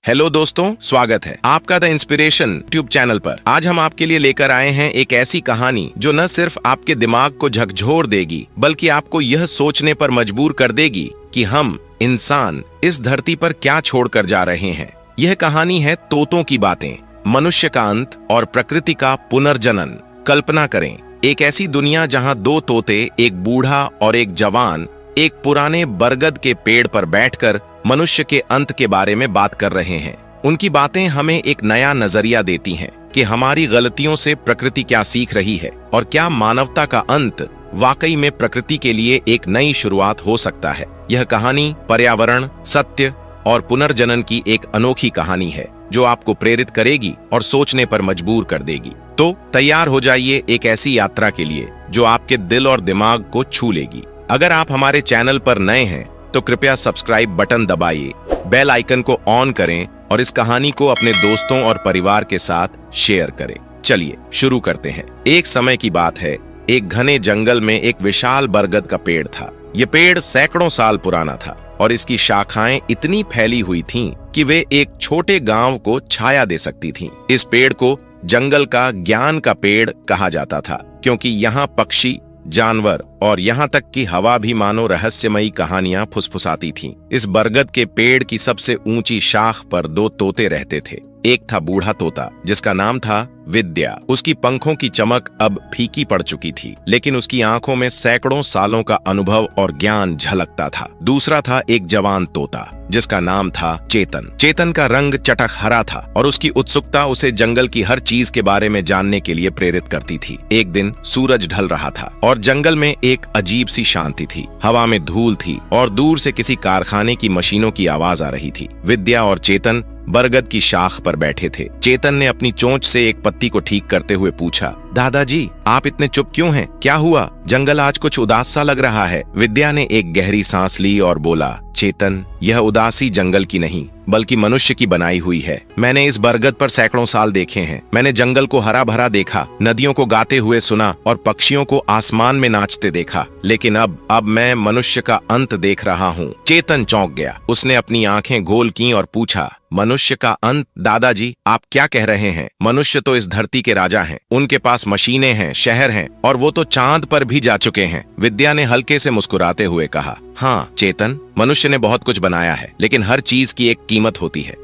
Hello दोस्तों, स्वागत है आपका द इंस्पिरेशन ट्यूब चैनल पर। आज हम आपके लिए लेकर आए हैं एक ऐसी कहानी जो न सिर्फ आपके दिमाग को झकझोर देगी बल्कि आपको यह सोचने पर मजबूर कर देगी कि हम इंसान इस धरती पर क्या छोड़कर जा रहे हैं। यह कहानी है तोतों की बातें, मनुष्य का अंत और प्रकृति का पुनर्जनन। कल्पना करें, एक ऐसी दुनिया जहाँ दो तोते, एक बूढ़ा और एक जवान, एक पुराने बरगद के पेड़ पर बैठकर मनुष्य के अंत के बारे में बात कर रहे हैं। उनकी बातें हमें एक नया नजरिया देती हैं कि हमारी गलतियों से प्रकृति क्या सीख रही है और क्या मानवता का अंत वाकई में प्रकृति के लिए एक नई शुरुआत हो सकता है। यह कहानी पर्यावरण, सत्य और पुनर्जनन की एक अनोखी कहानी है जो आपको प्रेरित करेगी और सोचने पर मजबूर कर देगी। तो तैयार हो जाइए एक ऐसी यात्रा के लिए जो आपके दिल और दिमाग को छू लेगी। अगर आप हमारे चैनल पर नए हैं तो कृपया सब्सक्राइब बटन दबाइए, बेल आइकन को ऑन करें और इस कहानी को अपने दोस्तों और परिवार के साथ शेयर करें। चलिए शुरू करते हैं। एक समय की बात है, एक घने जंगल में एक विशाल बरगद का पेड़ था। यह पेड़ सैकड़ों साल पुराना था और इसकी शाखाएं इतनी फैली हुई थीं कि वे एक छोटे गांव को छाया दे सकती थीं। इस पेड़ को जंगल का ज्ञान का पेड़ कहा जाता था क्योंकि यहाँ पक्षी, जानवर और यहाँ तक कि हवा भी मानो रहस्यमयी कहानियां फुसफुसाती थीं। इस बरगद के पेड़ की सबसे ऊंची शाख पर दो तोते रहते थे। एक था बूढ़ा तोता जिसका नाम था विद्या। उसकी पंखों की चमक अब फीकी पड़ चुकी थी, लेकिन उसकी आंखों में सैकड़ों सालों का अनुभव और ज्ञान झलकता था। दूसरा था एक जवान तोता जिसका नाम था चेतन। चेतन का रंग चटक हरा था और उसकी उत्सुकता उसे जंगल की हर चीज के बारे में जानने के लिए प्रेरित करती थी। एक दिन सूरज ढल रहा था और जंगल में एक अजीब सी शांति थी। हवा में धूल थी और दूर से किसी कारखाने की मशीनों की आवाज आ रही थी। विद्या और चेतन बरगद की शाख पर बैठे थे। चेतन ने अपनी चोंच से एक पत्ती को ठीक करते हुए पूछा, दादाजी आप इतने चुप क्यों हैं? क्या हुआ? जंगल आज कुछ उदास सा लग रहा है। विद्या ने एक गहरी सांस ली और बोला, चेतन, यह उदासी जंगल की नहीं बल्कि मनुष्य की बनाई हुई है। मैंने इस बरगद पर सैकड़ों साल देखे हैं। मैंने जंगल को हरा भरा देखा, नदियों को गाते हुए सुना और पक्षियों को आसमान में नाचते देखा, लेकिन अब मैं मनुष्य का अंत देख रहा हूँ। चेतन चौंक गया। उसने अपनी आंखें गोल की और पूछा, मनुष्य का अंत? दादाजी आप क्या कह रहे हैं? मनुष्य तो इस धरती के राजा हैं। उनके पास मशीनें हैं, शहर हैं और वो तो चांद पर भी जा चुके हैं। विद्या ने हल्के से मुस्कुराते हुए कहा, हाँ चेतन, मनुष्य ने बहुत कुछ बनाया है लेकिन हर चीज की एक कीमत होती है।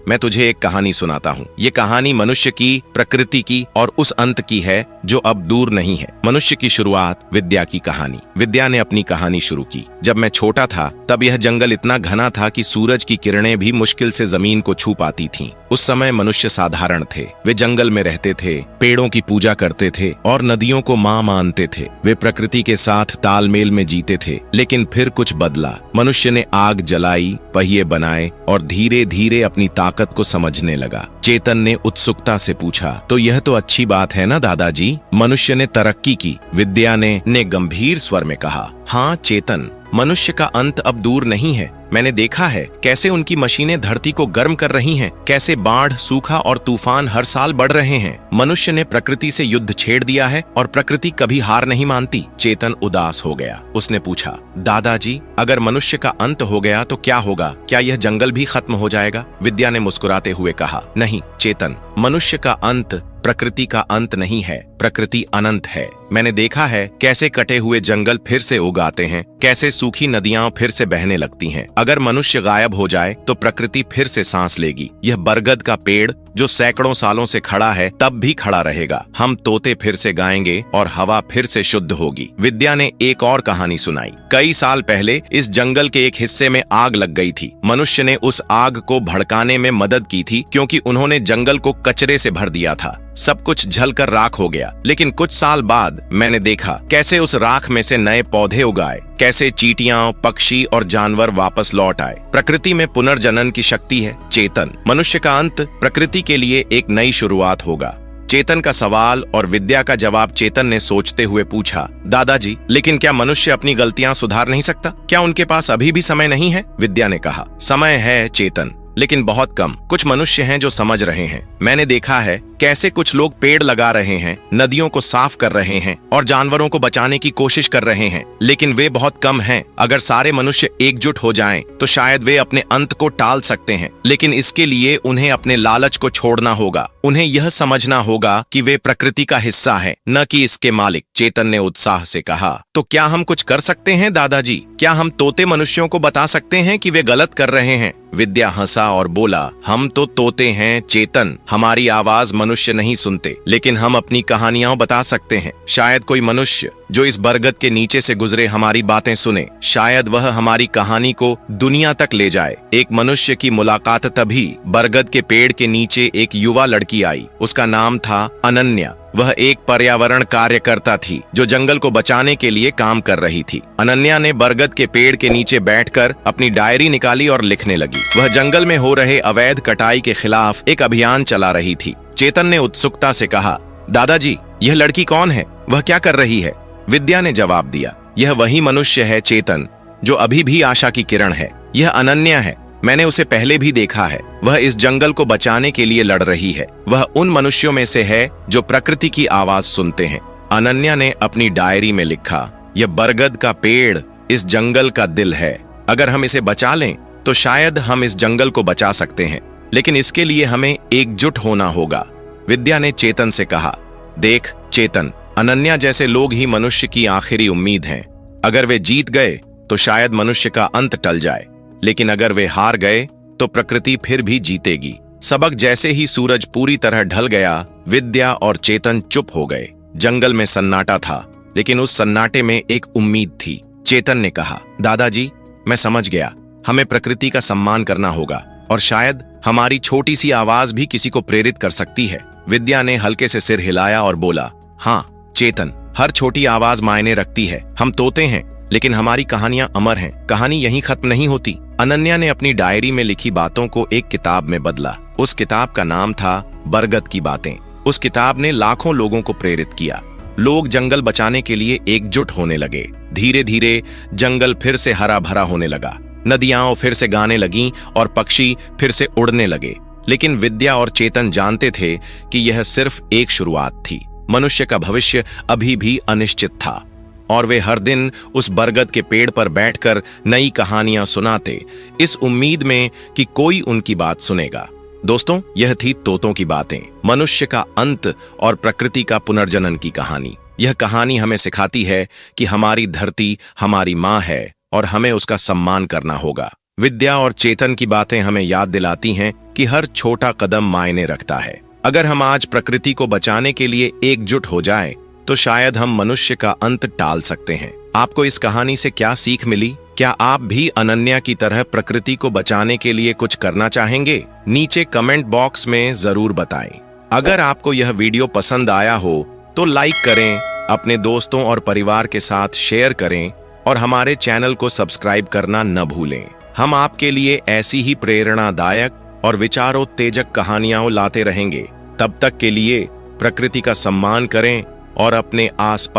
मैं तुझे एक कहानी सुनाता हूँ। ये कहानी मनुष्य की, प्रकृति की और उस अंत की है जो अब दूर नहीं है। मनुष्य की शुरुआत, विद्या की कहानी। विद्या ने अपनी कहानी शुरू की। जब मैं छोटा था तब यह जंगल इतना घना था कि सूरज की किरणें भी मुश्किल से जमीन को छू पाती थीं। उस समय मनुष्य साधारण थे। वे जंगल में रहते थे, पेड़ों की पूजा करते थे और नदियों को मां मानते थे। वे प्रकृति के साथ तालमेल में जीते थे। लेकिन फिर कुछ बदला। मनुष्य ने आग जलाई, पहिए बनाए और धीरे धीरे अपनी ताकत को समझने लगा। चेतन ने उत्सुकता से पूछा, तो यह तो अच्छी बात है ना दादाजी? मनुष्य ने तरक्की की। विद्या ने गंभीर स्वर में कहा, हाँ चेतन, मनुष्य का अंत अब दूर नहीं है। मैंने देखा है कैसे उनकी मशीनें धरती को गर्म कर रही हैं, कैसे बाढ़, सूखा और तूफान हर साल बढ़ रहे हैं। मनुष्य ने प्रकृति से युद्ध छेड़ दिया है और प्रकृति कभी हार नहीं मानती। चेतन उदास हो गया। उसने पूछा, दादाजी अगर मनुष्य का अंत हो गया तो क्या होगा? क्या यह जंगल भी खत्म हो जाएगा? विद्या ने मुस्कुराते हुए कहा, नहीं चेतन, मनुष्य का अंत प्रकृति का अंत नहीं है, प्रकृति अनंत है। मैंने देखा है कैसे कटे हुए जंगल फिर से उगाते हैं, कैसे सूखी नदियां फिर से बहने लगती हैं। अगर मनुष्य गायब हो जाए तो प्रकृति फिर से सांस लेगी। यह बरगद का पेड़ जो सैकड़ों सालों से खड़ा है तब भी खड़ा रहेगा। हम तोते फिर से गाएंगे और हवा फिर से शुद्ध होगी। विद्या ने एक और कहानी सुनाई। कई साल पहले इस जंगल के एक हिस्से में आग लग गई थी। मनुष्य ने उस आग को भड़काने में मदद की थी क्योंकि उन्होंने जंगल को कचरे से भर दिया था। सब कुछ जलकर राख हो गया। लेकिन कुछ साल बाद मैंने देखा कैसे उस राख में से नए पौधे उगाए, कैसे चींटियां, पक्षी और जानवर वापस लौट आए। प्रकृति में पुनर्जनन की शक्ति है। चेतन, मनुष्य का अंत प्रकृति के लिए एक नई शुरुआत होगा। चेतन का सवाल और विद्या का जवाब चेतन ने सोचते हुए पूछा, दादाजी लेकिन क्या मनुष्य अपनी गलतियां सुधार नहीं सकता? क्या उनके पास अभी भी समय नहीं है? विद्या ने कहा, समय है चेतन, लेकिन बहुत कम। कुछ मनुष्य हैं जो समझ रहे हैं। मैंने देखा है कैसे कुछ लोग पेड़ लगा रहे हैं, नदियों को साफ कर रहे हैं और जानवरों को बचाने की कोशिश कर रहे हैं, लेकिन वे बहुत कम हैं। अगर सारे मनुष्य एकजुट हो जाएं, तो शायद वे अपने अंत को टाल सकते हैं, लेकिन इसके लिए उन्हें अपने लालच को छोड़ना होगा। उन्हें यह समझना होगा कि वे प्रकृति का हिस्सा हैं, न कि इसके मालिक। चेतन ने उत्साह से कहा, तो क्या हम कुछ कर सकते हैं दादाजी? क्या हम तोते मनुष्यों को बता सकते हैं कि वे गलत कर रहे हैं? विद्या हंसा और बोला, हम तो तोते हैं चेतन, हमारी आवाज मनुष्य नहीं सुनते, लेकिन हम अपनी कहानियां बता सकते हैं। शायद कोई मनुष्य जो इस बरगद के नीचे से गुजरे हमारी बातें सुने, शायद वह हमारी कहानी को दुनिया तक ले जाए। एक मनुष्य की मुलाकात तभी बरगद के पेड़ के नीचे एक युवा लड़की आई। उसका नाम था अनन्या। वह एक पर्यावरण कार्यकर्ता थी जो जंगल को बचाने के लिए काम कर रही थी। अनन्या ने बरगद के पेड़ के नीचे बैठकर अपनी डायरी निकाली और लिखने लगी। वह जंगल में हो रहे अवैध कटाई के खिलाफ एक अभियान चला रही थी। चेतन ने उत्सुकता से कहा, दादाजी, यह लड़की कौन है? वह क्या कर रही है? विद्या ने जवाब दिया, यह वही मनुष्य है चेतन, जो अभी भी आशा की किरण है। यह अनन्या है। मैंने उसे पहले भी देखा है। वह इस जंगल को बचाने के लिए लड़ रही है। वह उन मनुष्यों में से है जो प्रकृति की आवाज सुनते हैं। अनन्या ने अपनी डायरी में लिखा, यह बरगद का पेड़ इस जंगल का दिल है। अगर हम इसे बचा लें तो शायद हम इस जंगल को बचा सकते हैं, लेकिन इसके लिए हमें एकजुट होना होगा। विद्या ने चेतन से कहा, देख चेतन, अनन्या जैसे लोग ही मनुष्य की आखिरी उम्मीद हैं। अगर वे जीत गए तो शायद मनुष्य का अंत टल जाए, लेकिन अगर वे हार गए तो प्रकृति फिर भी जीतेगी। सबक जैसे ही सूरज पूरी तरह ढल गया, विद्या और चेतन चुप हो गए। जंगल में सन्नाटा था, लेकिन उस सन्नाटे में एक उम्मीद थी। चेतन ने कहा, दादाजी, मैं समझ गया। हमें प्रकृति का सम्मान करना होगा और शायद हमारी छोटी सी आवाज भी किसी को प्रेरित कर सकती है। विद्या ने हल्के से सिर हिलाया और बोला, हाँ चेतन, हर छोटी आवाज मायने रखती है। हम तोते हैं, लेकिन हमारी कहानियां अमर हैं। कहानी यहीं खत्म नहीं होती। अनन्या ने अपनी डायरी में लिखी बातों को एक किताब में बदला। उस किताब का नाम था बरगद की बातें। उस किताब ने लाखों लोगों को प्रेरित किया। लोग जंगल बचाने के लिए एकजुट होने लगे। धीरे धीरे जंगल फिर से हरा भरा होने लगा। नदियां फिर से गाने लगीं और पक्षी फिर से उड़ने लगे। लेकिन विद्या और चेतन जानते थे कि यह सिर्फ एक शुरुआत थी। मनुष्य का भविष्य अभी भी अनिश्चित था और वे हर दिन उस बरगद के पेड़ पर बैठकर नई कहानियां सुनाते, इस उम्मीद में कि कोई उनकी बात सुनेगा। दोस्तों, यह थी तोतों की बातें, मनुष्य का अंत और प्रकृति का पुनर्जनन की कहानी। यह कहानी हमें सिखाती है कि हमारी धरती हमारी माँ है और हमें उसका सम्मान करना होगा। विद्या और चेतन की बातें हमें याद दिलाती हैं कि हर छोटा कदम मायने रखता है। अगर हम आज प्रकृति को बचाने के लिए एकजुट हो जाएं, तो शायद हम मनुष्य का अंत टाल सकते हैं। आपको इस कहानी से क्या सीख मिली? क्या आप भी अनन्या की तरह प्रकृति को बचाने के लिए कुछ करना चाहेंगे? नीचे कमेंट बॉक्स में जरूर बताएं। अगर आपको यह वीडियो पसंद आया हो तो लाइक करें, अपने दोस्तों और परिवार के साथ शेयर करें और हमारे चैनल को सब्सक्राइब करना न भूलें। हम आपके लिए ऐसी ही प्रेरणादायक और विचारोत्तेजक कहानियां लाते रहेंगे। तब तक के लिए प्रकृति का सम्मान करें और अपने आसपास